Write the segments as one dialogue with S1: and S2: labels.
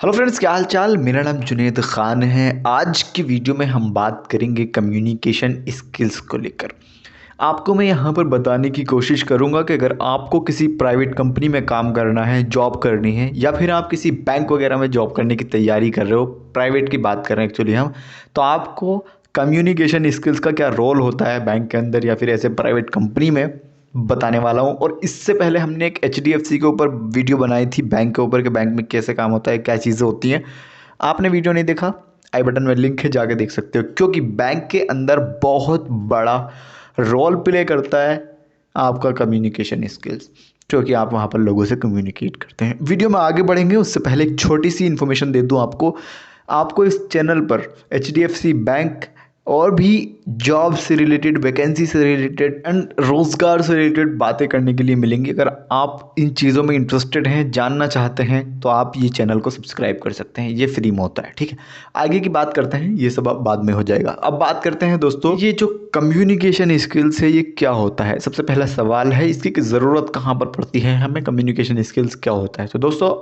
S1: Hello friends, क्या हाल चाल। मेरा नाम जुनेद खान है। आज की वीडियो में हम बात करेंगे कम्युनिकेशन स्किल्स को लेकर। आपको मैं यहाँ पर बताने की कोशिश करूँगा कि अगर आपको किसी प्राइवेट कंपनी में काम करना है, जॉब करनी है, या फिर आप किसी बैंक वगैरह में जॉब करने की तैयारी कर रहे हो, प्राइवेट की बात कर रहे हैं एक्चुअली हम, तो आपको कम्युनिकेशन स्किल्स का क्या रोल होता है बैंक के अंदर या फिर ऐसे प्राइवेट कंपनी में, बताने वाला हूँ। और इससे पहले हमने एक HDFC के ऊपर वीडियो बनाई थी, बैंक के ऊपर, कि बैंक में कैसे काम होता है, क्या चीज़ें होती हैं। आपने वीडियो नहीं देखा, आई बटन में लिंक है, जाके देख सकते हो। क्योंकि बैंक के अंदर बहुत बड़ा रोल प्ले करता है आपका कम्युनिकेशन स्किल्स, क्योंकि आप वहाँ पर लोगों से कम्युनिकेट करते हैं। वीडियो में आगे बढ़ेंगे उससे पहले एक छोटी सी इन्फॉर्मेशन दे दूँ आपको। आपको इस चैनल पर HDFC बैंक और भी जॉब से रिलेटेड, वैकेंसी से रिलेटेड एंड रोज़गार से रिलेटेड बातें करने के लिए मिलेंगी। अगर आप इन चीज़ों में इंटरेस्टेड हैं, जानना चाहते हैं, तो आप ये चैनल को सब्सक्राइब कर सकते हैं। ये फ्री में होता है, ठीक है। आगे की बात करते हैं, ये सब अब बाद में हो जाएगा। अब बात करते हैं दोस्तों, ये जो कम्युनिकेशन स्किल्स है ये क्या होता है। सबसे पहला सवाल है, इसकी ज़रूरत कहाँ पर पड़ती है हमें, कम्युनिकेशन स्किल्स क्या होता है। तो दोस्तों,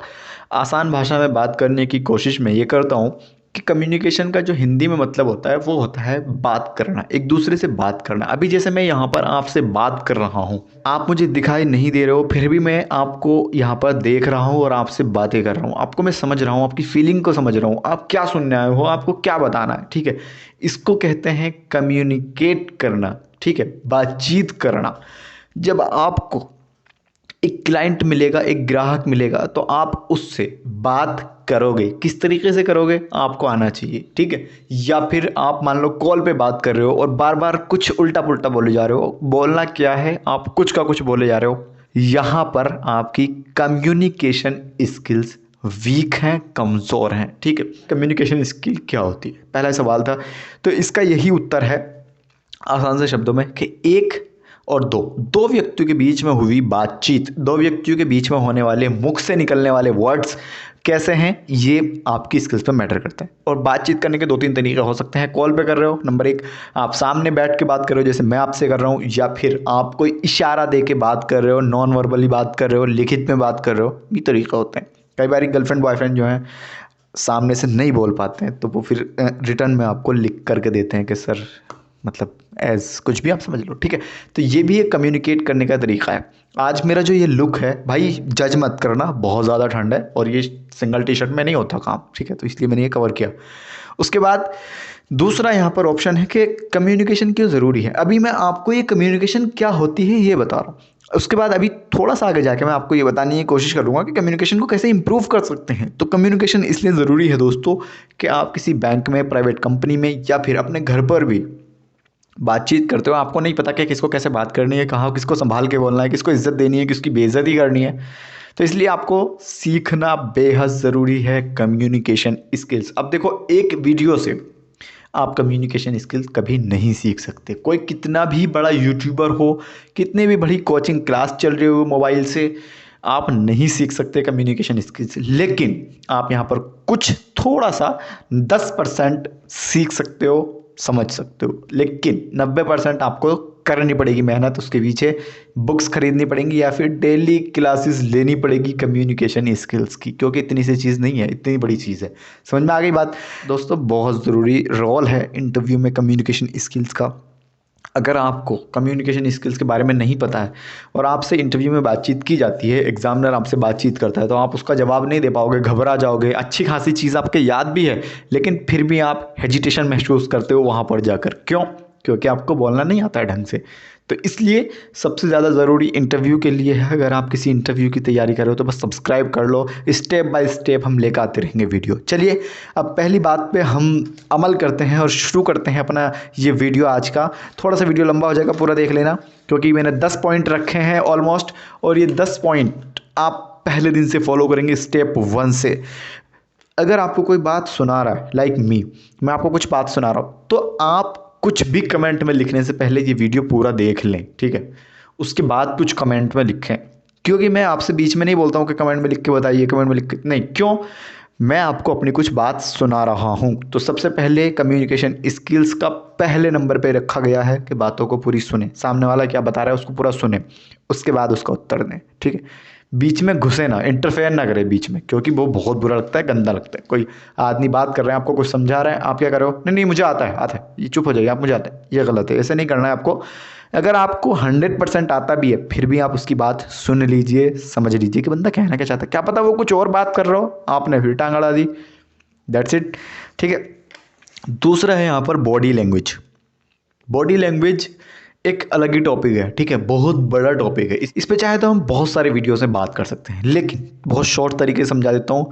S1: आसान भाषा में बात करने की कोशिश मैं ये करता हूँ कि कम्युनिकेशन का जो हिंदी में मतलब होता है वो होता है बात करना, एक दूसरे से बात करना। अभी जैसे मैं यहाँ पर आपसे बात कर रहा हूँ, आप मुझे दिखाई नहीं दे रहे हो, फिर भी मैं आपको यहाँ पर देख रहा हूँ और आपसे बातें कर रहा हूँ। आपको मैं समझ रहा हूँ, आपकी फीलिंग को समझ रहा हूँ, आप क्या सुनने आए हो, आपको क्या बताना है, ठीक है। इसको कहते हैं कम्युनिकेट करना, ठीक है, बातचीत करना। जब आपको एक क्लाइंट मिलेगा, एक ग्राहक मिलेगा, तो आप उससे बात करोगे। किस तरीके से करोगे, आपको आना चाहिए, ठीक है। या फिर आप मान लो कॉल पे बात कर रहे हो और बार बार कुछ उल्टा पुल्टा बोले जा रहे हो। बोलना क्या है, आप कुछ का कुछ बोले जा रहे हो। यहाँ पर आपकी कम्युनिकेशन स्किल्स वीक हैं, कमज़ोर हैं, ठीक है। कम्युनिकेशन स्किल क्या होती है, पहला सवाल था। तो इसका यही उत्तर है आसान से शब्दों में कि एक और दो दो व्यक्तियों के बीच में हुई बातचीत, दो व्यक्तियों के बीच में होने वाले मुख से निकलने वाले वर्ड्स कैसे हैं, ये आपकी स्किल्स पे मैटर करता है। और बातचीत करने के दो तीन तरीके हो सकते हैं। कॉल पे कर रहे हो, नंबर एक, आप सामने बैठ के बात कर रहे हो जैसे मैं आपसे कर रहा हूँ, या फिर आप कोई इशारा दे के बात कर रहे हो, नॉन वर्बली बात कर रहे हो, लिखित में बात कर रहे हो, ये तरीका होते हैं। कई बार गर्लफ्रेंड बॉयफ्रेंड जो है सामने से नहीं बोल पाते हैं, तो वो फिर रिटर्न में आपको लिख करके देते हैं कि सर, मतलब एज कुछ भी आप समझ लो, ठीक है। तो ये भी एक कम्युनिकेट करने का तरीका है। आज मेरा जो ये लुक है, भाई जज मत करना, बहुत ज़्यादा ठंड है और ये सिंगल टी शर्ट में नहीं होता काम, ठीक है, तो इसलिए मैंने ये कवर किया। उसके बाद दूसरा यहाँ पर ऑप्शन है कि कम्युनिकेशन क्यों ज़रूरी है। अभी मैं आपको ये कम्युनिकेशन क्या होती है ये बता रहा हूँ। उसके बाद अभी थोड़ा सा आगे जाके मैं आपको ये बताने की कोशिश करूँगा कि कम्युनिकेशन को कैसे इंप्रूव कर सकते हैं। तो कम्युनिकेशन इसलिए ज़रूरी है दोस्तों कि आप किसी बैंक में, प्राइवेट कंपनी में, या फिर अपने घर पर भी बातचीत करते हो, आपको नहीं पता कि किसको कैसे बात करनी है, कहाँ किसको संभाल के बोलना है, किसको इज्जत देनी है, किसकी बेइज्जती करनी है। तो इसलिए आपको सीखना बेहद ज़रूरी है कम्युनिकेशन स्किल्स। अब देखो, एक वीडियो से आप कम्युनिकेशन स्किल्स कभी नहीं सीख सकते। कोई कितना भी बड़ा यूट्यूबर हो, कितने भी बड़ी कोचिंग क्लास चल रही हो मोबाइल से, आप नहीं सीख सकते कम्युनिकेशन स्किल्स। लेकिन आप यहाँ पर कुछ थोड़ा सा 10% सीख सकते हो, समझ सकते हो। लेकिन 90% आपको करनी पड़ेगी मेहनत, उसके पीछे बुक्स खरीदनी पड़ेंगी या फिर डेली क्लासेस लेनी पड़ेगी कम्युनिकेशन स्किल्स की, क्योंकि इतनी सी चीज़ नहीं है, इतनी बड़ी चीज़ है। समझ में आ गई बात दोस्तों। बहुत ज़रूरी रोल है इंटरव्यू में कम्युनिकेशन स्किल्स का। अगर आपको कम्युनिकेशन स्किल्स के बारे में नहीं पता है और आपसे इंटरव्यू में बातचीत की जाती है, एग्जामिनर आपसे बातचीत करता है, तो आप उसका जवाब नहीं दे पाओगे, घबरा जाओगे। अच्छी खासी चीज़ आपके याद भी है, लेकिन फिर भी आप हेजिटेशन महसूस करते हो वहाँ पर जाकर। क्यों? क्योंकि आपको बोलना नहीं आता है ढंग से। तो इसलिए सबसे ज़्यादा ज़रूरी इंटरव्यू के लिए है। अगर आप किसी इंटरव्यू की तैयारी कर रहे हो तो बस सब्सक्राइब कर लो, स्टेप बाय स्टेप हम लेकर आते रहेंगे वीडियो। चलिए, अब पहली बात पे हम अमल करते हैं और शुरू करते हैं अपना ये वीडियो आज का। थोड़ा सा वीडियो लंबा हो जाएगा, पूरा देख लेना, क्योंकि मैंने 10 पॉइंट रखे हैं ऑलमोस्ट, और ये 10 पॉइंट आप पहले दिन से फॉलो करेंगे स्टेप 1 से। अगर आपको कोई बात सुना रहा है, लाइक मी, मैं आपको कुछ बात सुना रहा हूँ, तो आप कुछ भी कमेंट में लिखने से पहले ये वीडियो पूरा देख लें, ठीक है। उसके बाद कुछ कमेंट में लिखें, क्योंकि मैं आपसे बीच में नहीं बोलता हूँ कि कमेंट में लिख के बताइए, कमेंट में लिख के नहीं। क्यों? मैं आपको अपनी कुछ बात सुना रहा हूँ। तो सबसे पहले कम्युनिकेशन स्किल्स का पहले नंबर पे रखा गया है कि बातों को पूरी सुने, सामने वाला क्या बता रहा है उसको पूरा सुने, उसके बाद उसका उत्तर दें, ठीक है। बीच में घुसे ना, इंटरफेयर ना करे बीच में, क्योंकि वो बहुत बुरा लगता है, गंदा लगता है। कोई आदमी बात कर रहे हैं, आपको कुछ समझा रहे हैं, आप क्या करो, नहीं नहीं मुझे आता है आता है, ये चुप हो जाइए, आप मुझे आता है, ये गलत है, ऐसे नहीं करना है आपको। अगर आपको 100% आता भी है फिर भी आप उसकी बात सुन लीजिए, समझ लीजिए कि बंदा कहना क्या चाहता है। क्या पता वो कुछ और बात कर रहा हो, आपने फिर टांग अड़ा दी। That's it. ठीक है। दूसरा है यहाँ पर बॉडी लैंग्वेज। बॉडी लैंग्वेज एक अलग ही टॉपिक है, ठीक है, बहुत बड़ा टॉपिक है। इस पे चाहे तो हम बहुत सारे वीडियोस में बात कर सकते हैं, लेकिन बहुत शॉर्ट तरीके से समझा देता हूँ।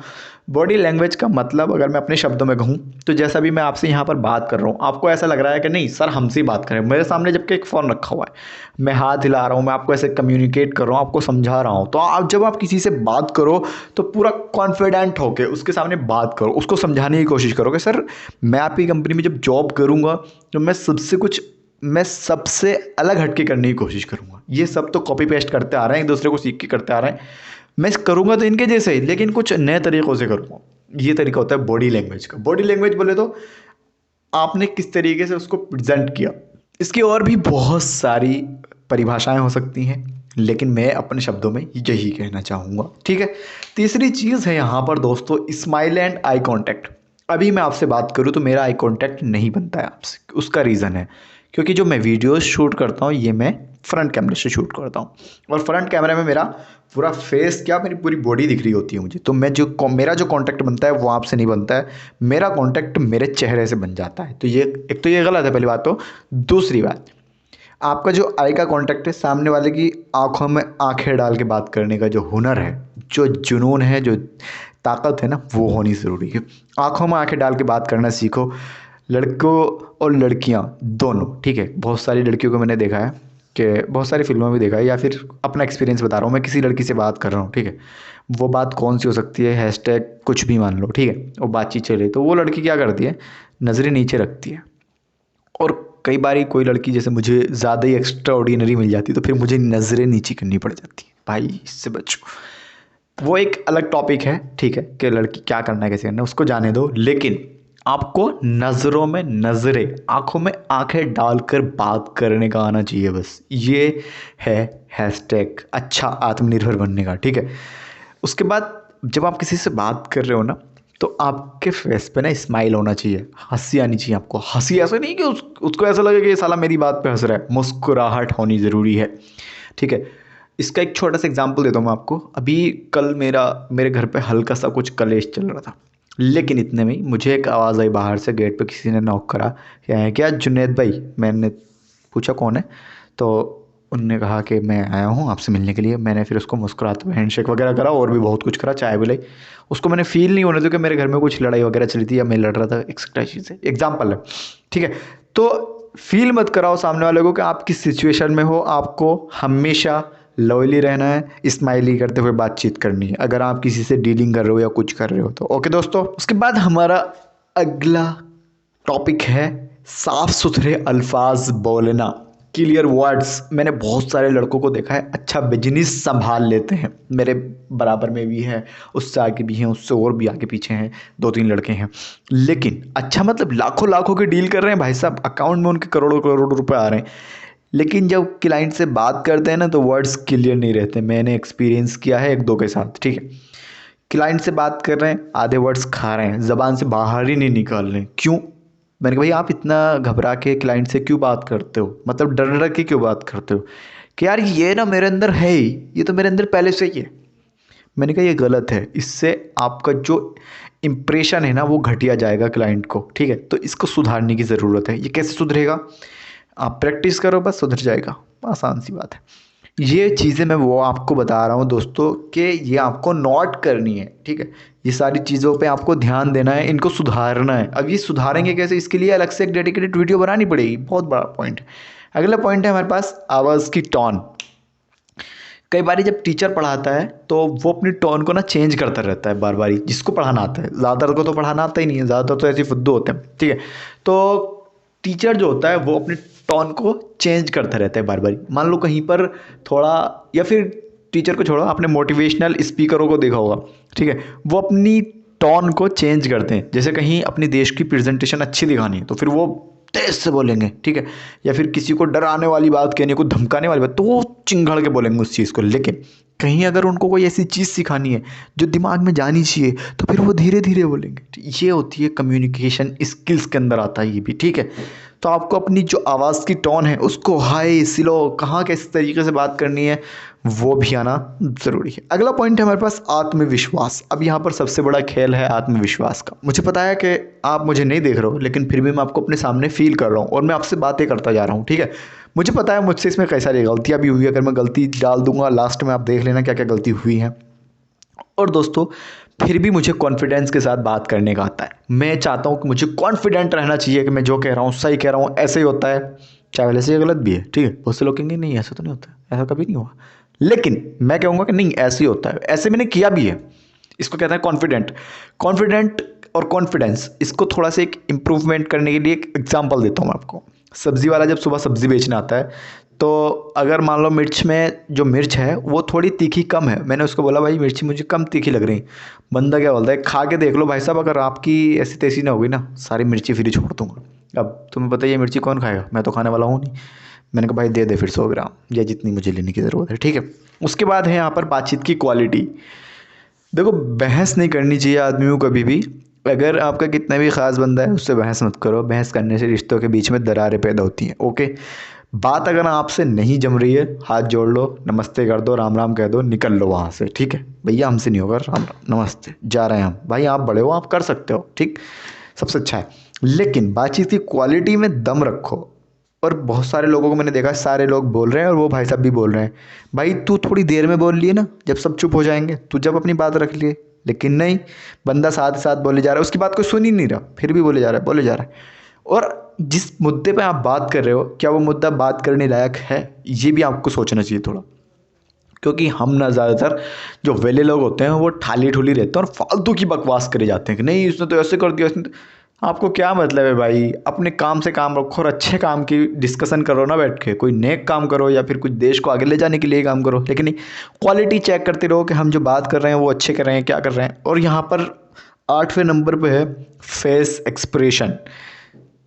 S1: बॉडी लैंग्वेज का मतलब अगर मैं अपने शब्दों में कहूँ तो जैसा भी मैं आपसे यहाँ पर बात कर रहा हूँ, आपको ऐसा लग रहा है कि नहीं सर हमसे ही बात करें, मेरे सामने जबकि एक फ़ोन रखा हुआ है, मैं हाथ हिला रहा हूँ, मैं आपको ऐसे कम्युनिकेट कर रहा हूँ, आपको समझा रहा हूँ। तो आप जब आप किसी से बात करो तो पूरा कॉन्फिडेंट होकर उसके सामने बात करो, उसको समझाने की कोशिश करो कि सर मैं आपकी कंपनी में जब जॉब करूँगा तो मैं सबसे अलग हटके करने की कोशिश करूँगा। ये सब तो कॉपी पेस्ट करते आ रहे हैं, एक दूसरे को सीख के करते आ रहे हैं, मैं करूँगा तो इनके जैसे ही, लेकिन कुछ नए तरीक़ों से करूँगा। ये तरीका होता है बॉडी लैंग्वेज का। बॉडी लैंग्वेज बोले तो आपने किस तरीके से उसको प्रेजेंट किया। इसकी और भी बहुत सारी परिभाषाएं हो सकती हैं, लेकिन मैं अपने शब्दों में यही कहना चाहूँगा। ठीक है। तीसरी चीज़ है यहाँ पर दोस्तों स्माइल एंड आई कांटेक्ट। अभी मैं आपसे बात करूँ तो मेरा आई कांटेक्ट नहीं बनता है आपसे। उसका रीज़न है क्योंकि जो मैं वीडियोस शूट करता हूँ ये मैं फ्रंट कैमरे से शूट करता हूँ, और फ्रंट कैमरे में मेरा पूरा फेस क्या, मेरी पूरी बॉडी दिख रही होती है मुझे। तो मेरा जो कांटेक्ट बनता है वो आपसे नहीं बनता है, मेरा कांटेक्ट मेरे चेहरे से बन जाता है। तो ये एक तो ये गलत है पहली बात। तो दूसरी बात, आपका जो आई का कांटेक्ट है, सामने वाले की आंखों में आंखें डाल के बात करने का जो हुनर है, जो जुनून है, जो ताकत है ना, वो होनी ज़रूरी है। आंखों में आंखें डाल के बात करना सीखो, लड़कों और लड़कियां दोनों। ठीक है। बहुत सारी लड़कियों को मैंने देखा है कि बहुत सारी फिल्मों में देखा है, या फिर अपना एक्सपीरियंस बता रहा हूँ, मैं किसी लड़की से बात कर रहा हूँ, ठीक है, वो बात कौन सी हो सकती है, हैशटैग कुछ भी मान लो, ठीक है, और बातचीत चले तो वो लड़की क्या करती है, नज़रें नीचे रखती है। और कई बार कोई लड़की जैसे मुझे ज़्यादा ही एक्स्ट्रा ऑर्डिनरी मिल जाती है तो फिर मुझे नज़रें नीचे करनी पड़ जाती है। भाई इससे बचो। वो एक अलग टॉपिक है, ठीक है, कि लड़की क्या करना है कैसे करना है उसको जाने दो, लेकिन आपको नज़रों में नज़रें, आंखों में आंखें डालकर बात करने का आना चाहिए। बस ये है हैशटैग अच्छा आत्मनिर्भर बनने का। ठीक है। उसके बाद जब आप किसी से बात कर रहे हो ना, तो आपके फेस पे ना स्माइल होना चाहिए, हंसी आनी चाहिए आपको। हंसी ऐसा नहीं कि उसको ऐसा लगे कि ये साला मेरी बात पे हंस रहा है। मुस्कुराहट होनी ज़रूरी है। ठीक है। इसका एक छोटा सा एग्जांपल देता हूँ मैं आपको। अभी कल मेरे घर पे हल्का सा कुछ कलेश चल रहा था, लेकिन इतने में ही मुझे एक आवाज़ आई बाहर से, गेट पे किसी ने नॉक करा, क्या है, क्या जुनैद भाई। मैंने पूछा कौन है, तो उनने कहा कि मैं आया हूँ आपसे मिलने के लिए। मैंने फिर उसको मुस्कुराते हुए हैंडशेक वगैरह करा और भी बहुत कुछ करा, चाय पिलाई। उसको मैंने फील नहीं होने दिया कि मेरे घर में कुछ लड़ाई वगैरह चली थी या मैं लड़ रहा था, एक्सेट्रा चीज़ें, एग्जाम्पल है। ठीक है। तो फील मत कराओ सामने वाले को कि आप किस सिचुएशन में हो। आपको हमेशा लॉयली रहना है, स्माइली करते हुए बातचीत करनी है अगर आप किसी से डीलिंग कर रहे हो या कुछ कर रहे हो तो। ओके दोस्तों। उसके बाद हमारा अगला टॉपिक है साफ सुथरे अल्फाज बोलना, क्लियर वर्ड्स। मैंने बहुत सारे लड़कों को देखा है अच्छा बिजनेस संभाल लेते हैं, मेरे बराबर में भी है, उससे आगे भी हैं, उससे और भी आगे पीछे हैं, 2-3 लड़के हैं, लेकिन अच्छा मतलब लाखों लाखों की डील कर रहे हैं भाई साहब, अकाउंट में उनके करोड़ों करोड़ों रुपए आ रहे हैं, लेकिन जब क्लाइंट से बात करते हैं ना तो वर्ड्स क्लियर नहीं रहते। मैंने एक्सपीरियंस किया है 1-2 के साथ। ठीक है। क्लाइंट से बात कर रहे हैं, आधे वर्ड्स खा रहे हैं, ज़बान से बाहर ही नहीं निकाल रहे हैं। क्यों? मैंने कहा भाई आप इतना घबरा के क्लाइंट से क्यों बात करते हो, मतलब डर डर के क्यों बात करते हो कि यार ये ना मेरे अंदर है ही, ये तो मेरे अंदर पहले से ही है। मैंने कहा ये गलत है, इससे आपका जो इम्प्रेशन है ना वो घटिया जाएगा क्लाइंट को। ठीक है। तो इसको सुधारने की ज़रूरत है। ये कैसे सुधरेगा? आप प्रैक्टिस करो, बस सुधर जाएगा, आसान सी बात है। ये चीज़ें मैं वो आपको बता रहा हूँ दोस्तों कि ये आपको नोट करनी है। ठीक है। ये सारी चीज़ों पे आपको ध्यान देना है, इनको सुधारना है। अब ये सुधारेंगे कैसे, इसके लिए अलग से एक डेडिकेटेड वीडियो बनानी पड़ेगी, बहुत बड़ा पॉइंट है। अगला पॉइंट है हमारे पास आवाज़ की टोन। कई बार जब टीचर पढ़ाता है तो वो अपनी टोन को ना चेंज करता रहता है बार बार, जिसको पढ़ाना आता है। ज़्यादातर को तो पढ़ाना आता ही नहीं है, ज़्यादातर तो ऐसे फुद्दू होते हैं। ठीक है। तो टीचर जो होता है वो अपनी टोन को चेंज करता रहता है बार बार। मान लो कहीं पर थोड़ा, या फिर टीचर को छोड़ो, आपने मोटिवेशनल स्पीकरों को देखा होगा, ठीक है, वो अपनी टोन को चेंज करते हैं। जैसे कहीं अपने देश की प्रेजेंटेशन अच्छी दिखानी है तो फिर वो तेज से बोलेंगे, ठीक है, या फिर किसी को डराने वाली बात कहनी है, को धमकाने वाली बात, तो वो चिंघड़ के बोलेंगे उस चीज़ को। लेकिन कहीं अगर उनको कोई ऐसी चीज़ सिखानी है जो दिमाग में जानी चाहिए, तो फिर वो धीरे धीरे बोलेंगे। ये होती है कम्युनिकेशन स्किल्स के अंदर आता है ये भी, ठीक है। तो आपको अपनी जो आवाज़ की टोन है उसको हाई स्लो कहाँ किस तरीके से बात करनी है वो भी आना ज़रूरी है। अगला पॉइंट है हमारे पास आत्मविश्वास। अब यहाँ पर सबसे बड़ा खेल है आत्मविश्वास का। मुझे पता है कि आप मुझे नहीं देख रहे हो, लेकिन फिर भी मैं आपको अपने सामने फील कर रहा हूँ और मैं आपसे बातें करता जा रहा हूँ, ठीक है। मुझे पता है मुझसे इसमें कई सारी गलतियाँ भी हुई है। अगर मैं गलती डाल दूंगा लास्ट में, आप देख लेना क्या क्या गलती हुई है। और दोस्तों फिर भी मुझे कॉन्फिडेंस के साथ बात करने का आता है। मैं चाहता हूँ कि मुझे कॉन्फिडेंट रहना चाहिए कि मैं जो कह रहा हूँ सही कह रहा हूँ, ऐसे ही होता है, चाहे वैसे ये गलत भी है, ठीक है। बहुत से लोग कहेंगे नहीं ऐसा तो नहीं होता, ऐसा कभी नहीं हुआ, लेकिन मैं कहूँगा कि नहीं ऐसे ही होता है, ऐसे मैंने किया भी है। इसको कहते हैं कॉन्फिडेंट। कॉन्फिडेंट और कॉन्फिडेंस, इसको थोड़ा सा एक इम्प्रूवमेंट करने के लिए एक एग्जाम्पल देता हूँ मैं आपको। सब्ज़ी वाला जब सुबह सब्ज़ी बेचने आता है, तो अगर मान लो मिर्च में जो मिर्च है वो थोड़ी तीखी कम है, मैंने उसको बोला भाई मिर्ची मुझे कम तीखी लग रही। बंदा क्या बोलता है, खा के देख लो भाई साहब, अगर आपकी ऐसी तैसी ना होगी ना, सारी मिर्ची फ्री छोड़ दूंगा। अब तुम्हें पता है ये मिर्ची कौन खाएगा, मैं तो खाने वाला हूँ नहीं। मैंने कहा भाई दे दे फिर 100 ग्राम या जितनी मुझे लेने की ज़रूरत है, ठीक है। उसके बाद है यहाँ पर बातचीत की क्वालिटी। देखो बहस नहीं करनी चाहिए आदमी को कभी भी। अगर आपका कितना भी ख़ास बंदा है उससे बहस मत करो। बहस करने से रिश्तों के बीच में दरारें पैदा होती हैं, ओके। बात अगर आपसे नहीं जम रही है, हाथ जोड़ लो, नमस्ते कर दो, राम राम कह दो, निकल लो वहाँ से, ठीक है। भैया हमसे नहीं होगा, राम राम नमस्ते, जा रहे हैं हम। भाई आप बड़े हो, आप कर सकते हो, ठीक, सबसे अच्छा है। लेकिन बातचीत की क्वालिटी में दम रखो। और बहुत सारे लोगों को मैंने देखा, सारे लोग बोल रहे हैं और वो भाई साहब भी बोल रहे हैं, भाई तू थोड़ी देर में बोल लिए ना, जब सब चुप हो जाएंगे तू जब अपनी बात रख लिए। लेकिन नहीं, बंदा साथ साथ बोले जा रहा है, उसकी बात कोई सुन ही नहीं रहा, फिर भी बोले जा रहा है, बोले जा रहा है। और जिस मुद्दे पे आप बात कर रहे हो, क्या वो मुद्दा बात करने लायक है, ये भी आपको सोचना चाहिए थोड़ा। क्योंकि हम ना ज़्यादातर जो वेले लोग होते हैं वो ठाली ठुली रहते हैं और फालतू की बकवास करे जाते हैं कि नहीं इसने तो ऐसे कर दिया, इसने तो। आपको क्या मतलब है भाई, अपने काम से काम रखो और अच्छे काम की डिस्कशन करो ना बैठ के। कोई नेक काम करो या फिर कुछ देश को आगे ले जाने के लिए काम करो, लेकिन नहीं क्वालिटी चेक करते रहो कि हम जो बात कर रहे हैं वो अच्छे कर रहे हैं, क्या कर रहे हैं। और यहाँ पर 8वें नंबर पे है फेस एक्सप्रेशन,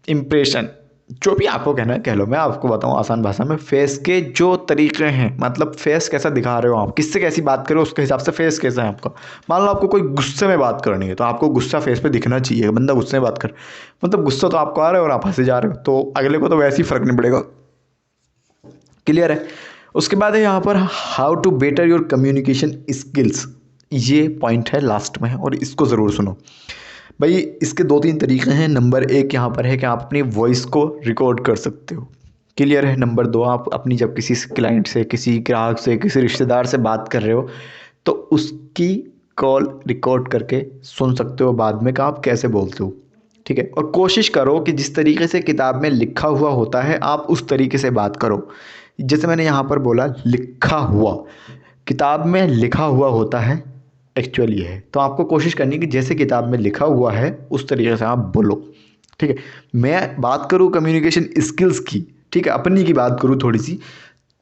S1: इम्प्रेशन, जो भी आपको कहना है कह लो। मैं आपको बताऊं आसान भाषा में, फेस के जो तरीके हैं, मतलब फेस कैसा दिखा रहे हो आप, किससे कैसी बात करो उसके हिसाब से फेस कैसा है आपका। मान लो आपको कोई गुस्से में बात करनी है तो आपको गुस्सा फेस पे दिखना चाहिए। बंदा गुस्से में बात कर, मतलब गुस्सा तो आपको आ रहा है और आप हंसे जा रहे हो, तो अगले को तो वैसे ही फर्क नहीं पड़ेगा। क्लियर है। उसके बाद है यहाँ पर how to better your communication skills. ये पॉइंट है लास्ट में और इसको ज़रूर सुनो भाई। इसके 2-3 तरीके हैं। नंबर 1 यहाँ पर है कि आप अपनी वॉइस को रिकॉर्ड कर सकते हो, क्लियर है। नंबर 2, आप अपनी जब किसी क्लाइंट से, किसी ग्राहक से, किसी रिश्तेदार से बात कर रहे हो तो उसकी कॉल रिकॉर्ड करके सुन सकते हो बाद में कि आप कैसे बोलते हो, ठीक है। और कोशिश करो कि जिस तरीके से किताब में लिखा हुआ होता है आप उस तरीके से बात करो। जैसे मैंने यहाँ पर बोला लिखा हुआ, किताब में लिखा हुआ होता है एक्चुअली है, तो आपको कोशिश करनी है कि जैसे किताब में लिखा हुआ है उस तरीके से आप बोलो, ठीक है। मैं बात करूँ कम्युनिकेशन स्किल्स की, ठीक है, अपनी की बात करूँ थोड़ी सी,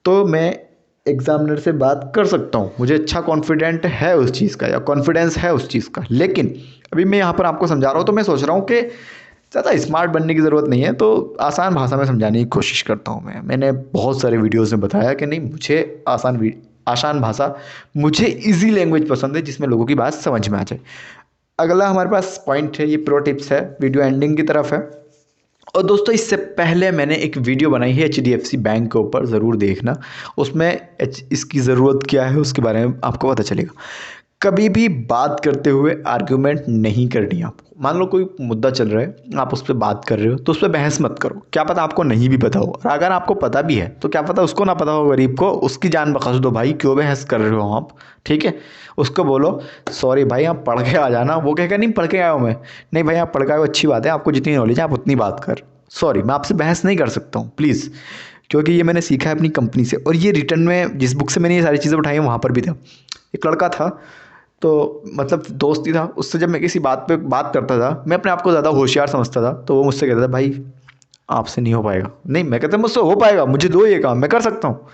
S1: तो मैं एग्जामिनर से बात कर सकता हूँ, मुझे अच्छा कॉन्फिडेंट है उस चीज़ का या कॉन्फिडेंस है उस चीज़ का। लेकिन अभी मैं यहाँ पर आपको समझा रहा हूँ तो मैं सोच रहा हूँ कि ज़्यादा स्मार्ट बनने की ज़रूरत नहीं है, तो आसान भाषा में समझाने की कोशिश करता हूँ मैंने बहुत सारे वीडियोज़ में बताया कि नहीं, मुझे आसान भाषा, मुझे इजी लैंग्वेज पसंद है जिसमें लोगों की बात समझ में आ जाए। अगला हमारे पास पॉइंट है, ये प्रो टिप्स है, वीडियो एंडिंग की तरफ है। और दोस्तों इससे पहले मैंने एक वीडियो बनाई है HDFC बैंक के ऊपर, ज़रूर देखना। उसमें इसकी ज़रूरत क्या है उसके बारे में आपको पता चलेगा। कभी भी बात करते हुए आर्ग्यूमेंट नहीं करनी है आपको। मान लो कोई मुद्दा चल रहा है, आप उस पर बात कर रहे हो तो उस पर बहस मत करो। क्या पता आपको नहीं भी पता हो, और अगर आपको पता भी है तो क्या पता उसको ना पता हो, गरीब को, उसकी जान बख्श दो भाई, क्यों बहस कर रहे हो आप, ठीक है। उसको बोलो सॉरी भाई आप पढ़ के आ जाना, वो कहेगा नहीं पढ़ के आया हूँ मैं, नहीं भाई आप पढ़ के आए हो अच्छी बात है, आपको जितनी नॉलेज है आप उतनी बात कर, सॉरी मैं आपसे बहस नहीं कर सकता हूँ प्लीज़। क्योंकि ये मैंने सीखा है अपनी कंपनी से, और ये रिटर्न में जिस बुक से मैंने ये सारी चीज़ें उठाई हैं वहाँ पर भी था। एक लड़का था, तो मतलब दोस्त ही था, उससे जब मैं किसी बात पे बात करता था, मैं अपने आप को ज़्यादा होशियार समझता था, तो वो मुझसे कहता था भाई आपसे नहीं हो पाएगा। नहीं, मैं कहता मुझसे हो पाएगा, मुझे दो ये काम मैं कर सकता हूँ,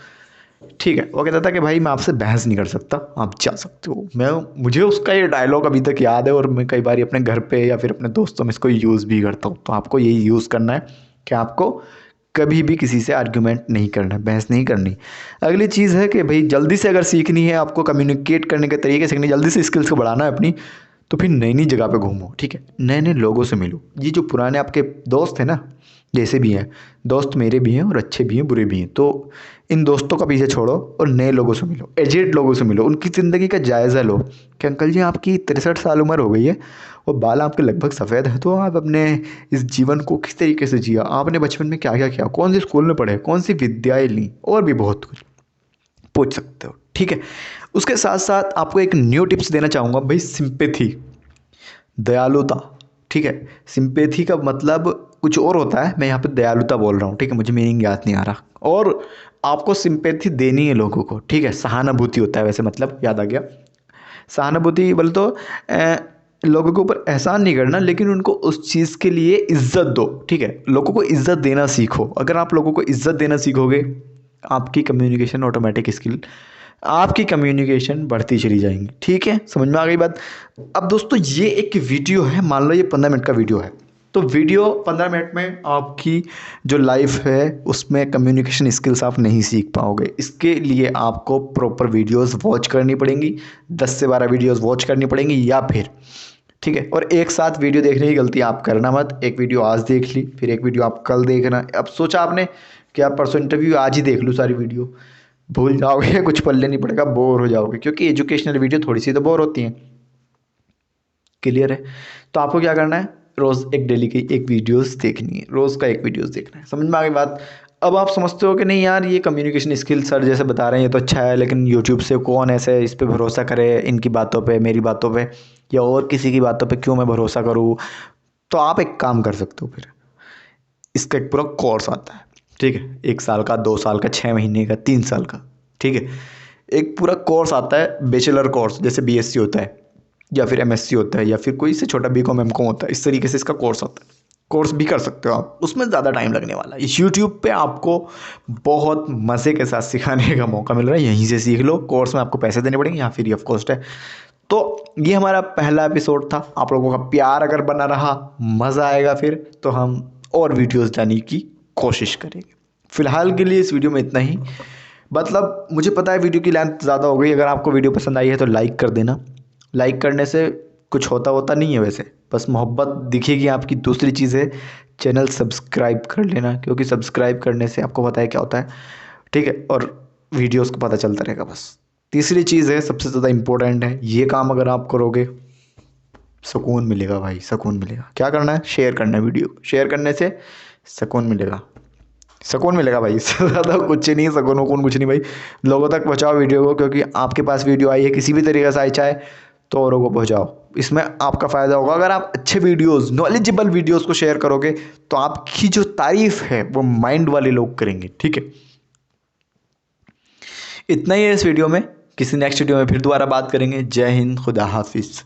S1: ठीक है। वो कहता था कि भाई मैं आपसे बहस नहीं कर सकता, आप जा सकते हो। मुझे उसका ये डायलॉग अभी तक याद है, और मैं कई बार अपने घर पे या फिर अपने दोस्तों में इसको यूज़ भी करता हूँ। तो आपको यही यूज़ करना है कि आपको कभी भी किसी से आर्ग्यूमेंट नहीं करना, बहस नहीं करनी। अगली चीज़ है कि भाई जल्दी से अगर सीखनी है, आपको कम्युनिकेट करने के तरीके सीखनी, जल्दी से स्किल्स को बढ़ाना है अपनी, तो फिर नई नई जगह पे घूमो, ठीक है, नए नए लोगों से मिलो। ये जो पुराने आपके दोस्त हैं ना, जैसे भी हैं दोस्त, मेरे भी हैं और अच्छे भी हैं बुरे भी हैं, तो इन दोस्तों का पीछे छोड़ो और नए लोगों से मिलो, एजेड लोगों से मिलो, उनकी ज़िंदगी का जायज़ा लो कि अंकल जी आपकी 63 साल उम्र हो गई है और बाल आपके लगभग सफ़ेद हैं, तो आप अपने इस जीवन को किस तरीके से जिया, आपने बचपन में क्या क्या किया, कौन से स्कूल में पढ़े, कौन सी विद्याएँ लीं, और भी बहुत कुछ पूछ सकते हो, ठीक है। उसके साथ साथ आपको एक न्यू टिप्स देना चाहूँगा भाई, सिंपैथी, दयालुता, ठीक है। सिंपैथी का मतलब कुछ और होता है, मैं यहाँ पे दयालुता बोल रहा हूँ, ठीक है, मुझे मीनिंग याद नहीं आ रहा। और आपको सिंपैथी देनी है लोगों को, ठीक है, सहानुभूति होता है वैसे, मतलब याद आ गया। सहानुभूति बोले तो लोगों के ऊपर एहसान नहीं करना, लेकिन उनको उस चीज़ के लिए इज्जत दो, ठीक है। लोगों को इज्जत देना सीखो। अगर आप लोगों को इज्जत देना सीखोगे, आपकी कम्युनिकेशन ऑटोमेटिक स्किल, आपकी कम्युनिकेशन बढ़ती चली जाएंगी, ठीक है। समझ में आ गई बात। अब दोस्तों ये एक वीडियो है, मान लो ये 15 मिनट का वीडियो है, तो वीडियो 15 मिनट में आपकी जो लाइफ है उसमें कम्युनिकेशन स्किल्स आप नहीं सीख पाओगे। इसके लिए आपको प्रॉपर वीडियोस वॉच करनी पड़ेंगी, 10 से 12 वीडियोस वॉच करनी पड़ेंगी, या फिर, ठीक है। और एक साथ वीडियो देखने की गलती आप करना मत। एक वीडियो आज देख ली, फिर एक वीडियो आप कल देखना। अब सोचा आपने कि आप परसों इंटरव्यू, आज ही देख लूँ सारी वीडियो, भूल जाओगे, कुछ पढ़ने नहीं पड़ेगा, बोर हो जाओगे, क्योंकि एजुकेशनल वीडियो थोड़ी सी तो बोर होती हैं। क्लियर है। तो आपको क्या करना है, रोज़ एक डेली की एक वीडियोस देखनी है, रोज़ का एक वीडियोस देखना है। समझ में आ गई बात। अब आप समझते हो कि नहीं यार, ये कम्युनिकेशन स्किल सर जैसे बता रहे हैं ये तो अच्छा है, लेकिन यूट्यूब से कौन ऐसे इस पे भरोसा करे, इनकी बातों पे, मेरी बातों पे, या और किसी की बातों पे क्यों मैं भरोसा करूँ। तो आप एक काम कर सकते हो, फिर इसका एक पूरा कोर्स आता है, ठीक है, 1 साल का, 2 साल का, 6 महीने का, 3 साल का, ठीक है। एक पूरा कोर्स आता है, बैचलर कोर्स, जैसे बीएससी होता है या फिर एमएससी होता है या फिर कोई से छोटा बीकॉम एमकॉम होता है, इस तरीके से इसका कोर्स आता है। कोर्स भी कर सकते हो आप, उसमें ज़्यादा टाइम लगने वाला है। इस यूट्यूब पे आपको बहुत मज़े के साथ सिखाने का मौका मिल रहा है, यहीं से सीख लो। कोर्स में आपको पैसे देने पड़ेंगे या फ्री ऑफ कॉस्ट है। तो ये हमारा पहला एपिसोड था। आप लोगों का प्यार अगर बना रहा, मज़ा आएगा, फिर तो हम और वीडियोस लाने की कोशिश करेंगे। फ़िलहाल के लिए इस वीडियो में इतना ही। मतलब मुझे पता है वीडियो की लेंथ ज़्यादा हो गई, अगर आपको वीडियो पसंद आई है तो लाइक कर देना। लाइक करने से कुछ होता नहीं है वैसे, बस मोहब्बत दिखेगी आपकी। दूसरी चीज़ है, चैनल सब्सक्राइब कर लेना, क्योंकि सब्सक्राइब करने से आपको पता है क्या होता है, ठीक है, और वीडियोस को पता चलता रहेगा बस। तीसरी चीज़ है, सबसे ज़्यादा इम्पोर्टेंट है, ये काम अगर आप करोगे सुकून मिलेगा भाई, सुकून मिलेगा। क्या करना है, शेयर करना है वीडियो, शेयर करने से सुकून मिलेगा, सुकून मिलेगा भाई, इससे ज़्यादा कुछ नहीं, सुकून वकून कुछ नहीं भाई। लोगों तक पहुँचाओ वीडियो को, क्योंकि आपके पास वीडियो आई है किसी भी तरीके से आई चाहे, तो औरों को पहुँचाओ, इसमें आपका फ़ायदा होगा। अगर आप अच्छे वीडियोस, नॉलेजेबल वीडियोस को शेयर करोगे तो आपकी जो तारीफ़ है वो माइंड वाले लोग करेंगे, ठीक है। इतना ही है इस वीडियो में, किसी नेक्स्ट वीडियो में फिर दोबारा बात करेंगे। जय हिंद, खुदा हाफिज़।